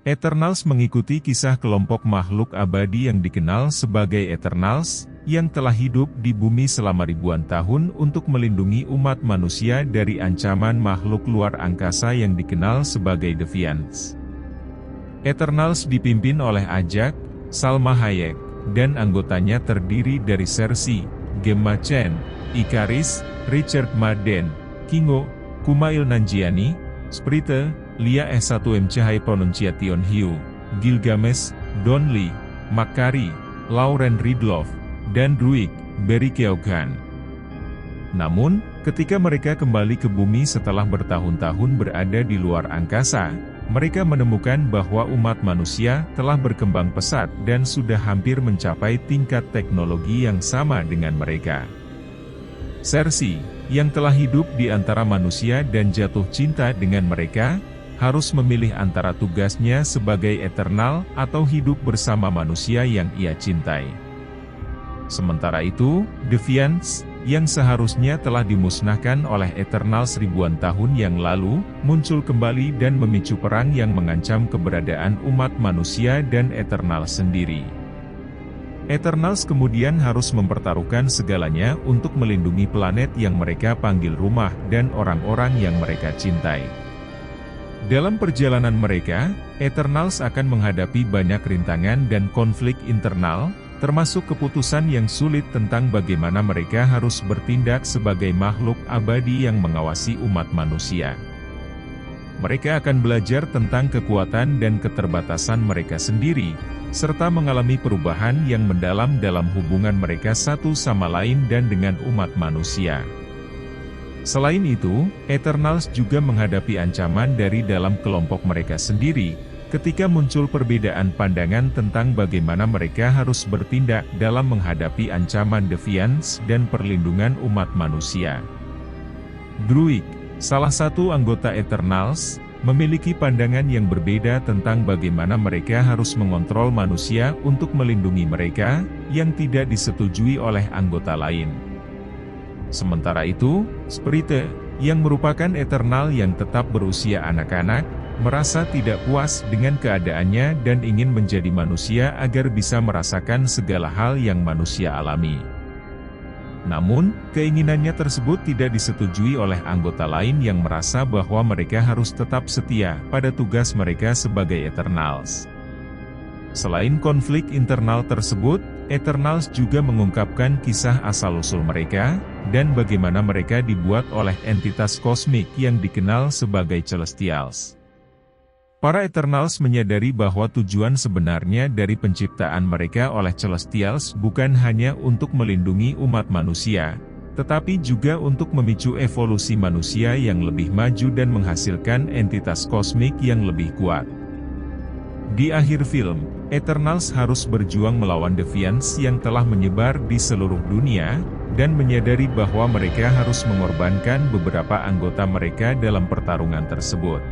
Eternals mengikuti kisah kelompok makhluk abadi yang dikenal sebagai Eternals, yang telah hidup di bumi selama ribuan tahun untuk melindungi umat manusia dari ancaman makhluk luar angkasa yang dikenal sebagai Deviants. Eternals dipimpin oleh Ajak, Salma Hayek, dan anggotanya terdiri dari Cersei, Gemma Chen, Ikaris, Richard Madden, Kingo, Kumail Nanjiani, Sprite, Lia S1M Cahaya Pronunciation Hiu, Gilgamesh, Don Lee, Makari, Lauren Ridloff, dan Druig, Barry Keoghan. Namun, ketika mereka kembali ke bumi setelah bertahun-tahun berada di luar angkasa, mereka menemukan bahwa umat manusia telah berkembang pesat dan sudah hampir mencapai tingkat teknologi yang sama dengan mereka. Cersei, yang telah hidup di antara manusia dan jatuh cinta dengan mereka, harus memilih antara tugasnya sebagai Eternal atau hidup bersama manusia yang ia cintai. Sementara itu, Deviants, yang seharusnya telah dimusnahkan oleh Eternals ribuan tahun yang lalu, muncul kembali dan memicu perang yang mengancam keberadaan umat manusia dan Eternals sendiri. Eternals kemudian harus mempertaruhkan segalanya untuk melindungi planet yang mereka panggil rumah dan orang-orang yang mereka cintai. Dalam perjalanan mereka, Eternals akan menghadapi banyak rintangan dan konflik internal, termasuk keputusan yang sulit tentang bagaimana mereka harus bertindak sebagai makhluk abadi yang mengawasi umat manusia. Mereka akan belajar tentang kekuatan dan keterbatasan mereka sendiri, serta mengalami perubahan yang mendalam dalam hubungan mereka satu sama lain dan dengan umat manusia. Selain itu, Eternals juga menghadapi ancaman dari dalam kelompok mereka sendiri, ketika muncul perbedaan pandangan tentang bagaimana mereka harus bertindak dalam menghadapi ancaman Deviants dan perlindungan umat manusia. Druig, salah satu anggota Eternals, memiliki pandangan yang berbeda tentang bagaimana mereka harus mengontrol manusia untuk melindungi mereka, yang tidak disetujui oleh anggota lain. Sementara itu, Sprite, yang merupakan Eternal yang tetap berusia anak-anak, merasa tidak puas dengan keadaannya dan ingin menjadi manusia agar bisa merasakan segala hal yang manusia alami. Namun, keinginannya tersebut tidak disetujui oleh anggota lain yang merasa bahwa mereka harus tetap setia pada tugas mereka sebagai Eternals. Selain konflik internal tersebut, Eternals juga mengungkapkan kisah asal-usul mereka, dan bagaimana mereka dibuat oleh entitas kosmik yang dikenal sebagai Celestials. Para Eternals menyadari bahwa tujuan sebenarnya dari penciptaan mereka oleh Celestials bukan hanya untuk melindungi umat manusia, tetapi juga untuk memicu evolusi manusia yang lebih maju dan menghasilkan entitas kosmik yang lebih kuat. Di akhir film, Eternals harus berjuang melawan Deviants yang telah menyebar di seluruh dunia, dan menyadari bahwa mereka harus mengorbankan beberapa anggota mereka dalam pertarungan tersebut.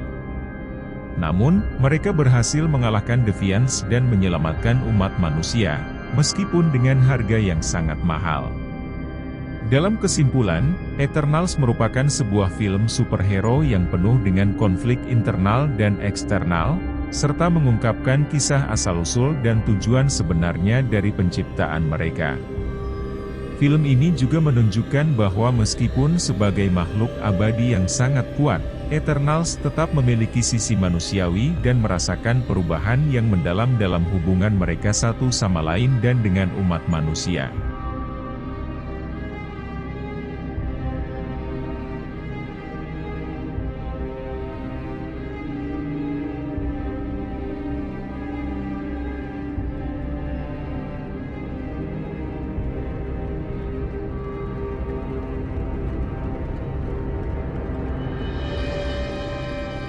Namun, mereka berhasil mengalahkan Deviants dan menyelamatkan umat manusia, meskipun dengan harga yang sangat mahal. Dalam kesimpulan, Eternals merupakan sebuah film superhero yang penuh dengan konflik internal dan eksternal, serta mengungkapkan kisah asal-usul dan tujuan sebenarnya dari penciptaan mereka. Film ini juga menunjukkan bahwa meskipun sebagai makhluk abadi yang sangat kuat, Eternals tetap memiliki sisi manusiawi dan merasakan perubahan yang mendalam dalam hubungan mereka satu sama lain dan dengan umat manusia.